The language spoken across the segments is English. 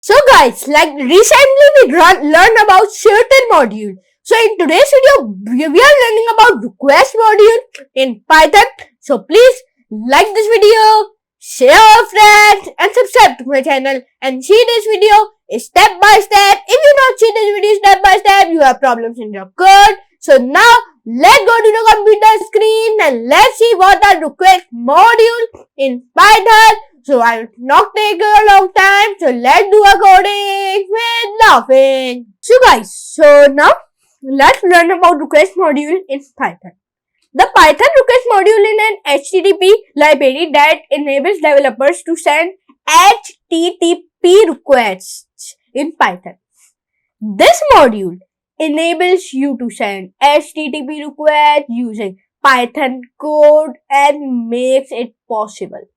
So guys, like recently we learned about certain module. So in today's video, we are learning about request module in Python. So please like this video, share with friends and subscribe to my channel and see this video step by step. If you not see this video step by step, you have problems in your code. So now let's go to the computer screen and let's see what are request module in Python. So I will not take a long time. So let's do a coding with laughing. So guys, so now let's learn about request module in Python. The Python request module is an HTTP library that enables developers to send HTTP requests in Python. This module enables you to send HTTP requests using Python code and makes it possible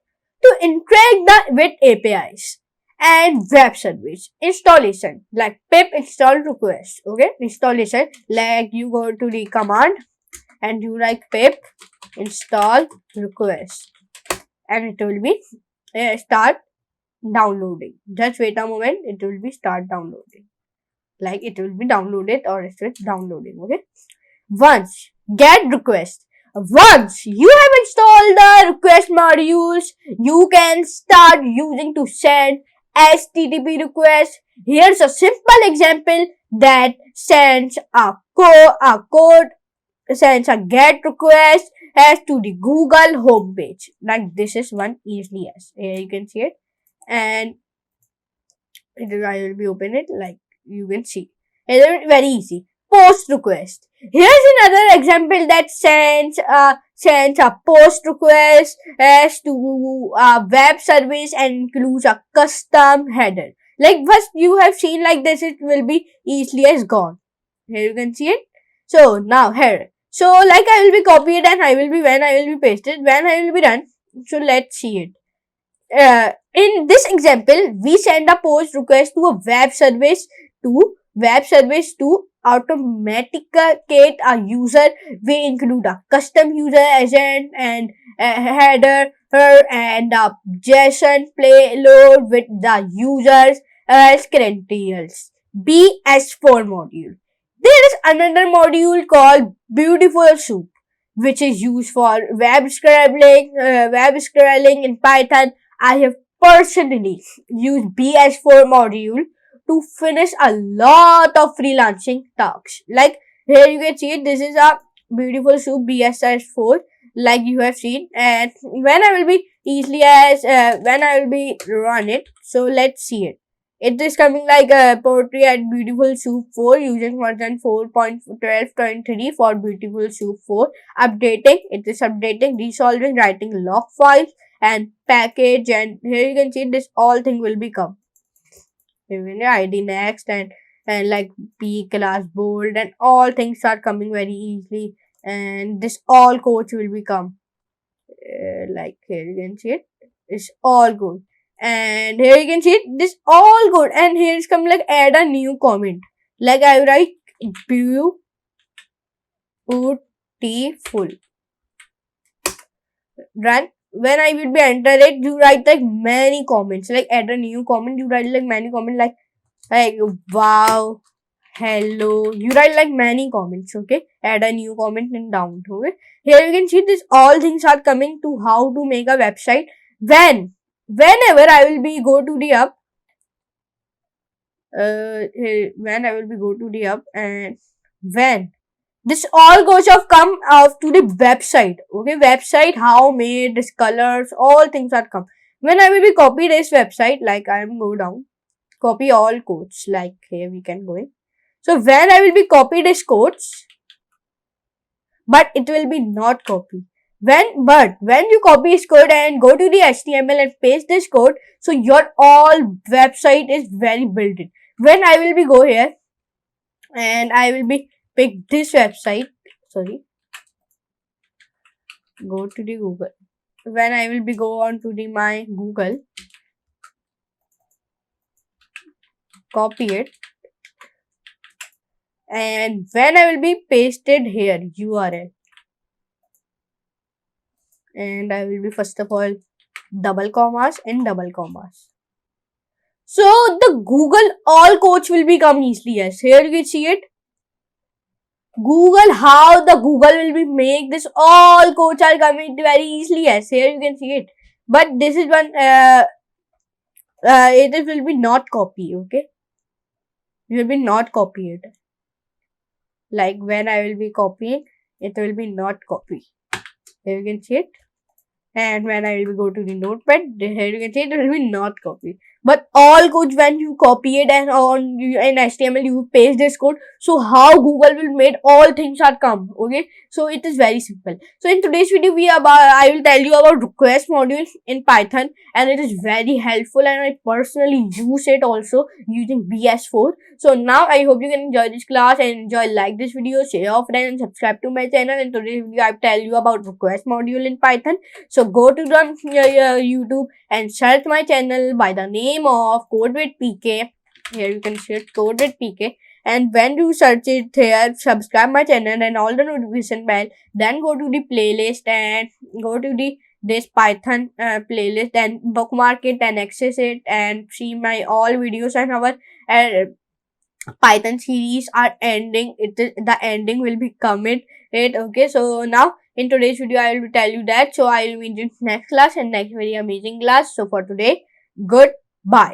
to interact with APIs and web service installation like pip install request. Okay, installation like you go to the command and you write pip install request and it will be start downloading. Just wait a moment, it will be start downloading. Like it will be downloaded or it's downloading. Okay, once get request. Once you have installed the request modules, you can start using to send HTTP requests. Here's a simple example that sends a code sends a get request as to the Google homepage. Like this is one easily as here you can see it, and I will be open it like you can see. It's very easy. Post request. Here's another example that sends a post request as to a web service and includes a custom header. Like first you have seen like this, it will be easily as gone. Here you can see it. So now here. So like I will be copied and I will be pasted when I will be done. So let's see it. In this example, we send a post request to a web service to authenticate a user. We include a custom user agent and a header and a JSON payload with the user's credentials. BS4 module. There is another module called Beautiful Soup, which is used for web scrolling in Python. I have personally used BS4 module to finish a lot of freelancing tasks. Like here you can see it, this is a Beautiful Soup BS4 like you have seen, and when I will be run it, so let's see it. It is coming like a poetry at Beautiful Soup 4 using version 4.12.3 for Beautiful Soup 4. Updating, it is updating, resolving, writing log files and package, and here you can see this all thing will become. ID next and like P class bold and all things are coming very easily, and this all coach will become like here you can see it, it's all good, and here you can see it, this all good, and here is coming like add a new comment, like I write beautiful. Run. When I will be enter it, you write like many comments, like add a new comment, you write like many comments like wow, hello, you write like many comments. Okay, add a new comment and down. Okay, here you can see this all things are coming to how to make a website. Whenever I will be go to the app, when I will be go to the app, and when this all goes of come out to the website. Okay, website how made, this colors, all things are come. When I will be copy this website, like I am go down, copy all codes, like here we can go in. So when I will be copy this codes, but it will be not copy. When you copy this code and go to the HTML and paste this code, so your all website is very built in. When I will be go here and I will be pick this website, go to the Google. When I will be go on to the my Google, copy it, and when I will be pasted here URL, and I will be first of all double commas and double commas. So the Google all codes will become easily. Yes, here you can see it. Google, how the Google will be make this all codes are coming very easily. Yes, here you can see it. But this is one it will be not copy. Okay, it will be not copy it. Like when I will be copying, it will be not copy. Here you can see it. And when I will go to the notepad, here you can see it will be not copy. But all codes when you copy it and on in HTML you paste this code. So how Google will make all things are come. Okay. So it is very simple. So in today's video I will tell you about request modules in Python, and it is very helpful, and I personally use it also using BS4. So now I hope you can enjoy this class and like this video, share your friends, and subscribe to my channel. In today's video I will tell you about request module in Python. So go to the YouTube and search my channel by the name of Code with PK. Here you can search Code with PK. And when you search it here, subscribe my channel and all the notification bell. Then go to the playlist and go to this Python playlist and bookmark it and access it and see my all videos, and our Python series are ending. The ending will be coming. Okay, so now in today's video I will tell you that. So I will meet you in next class and next very amazing class. So for today, goodbye.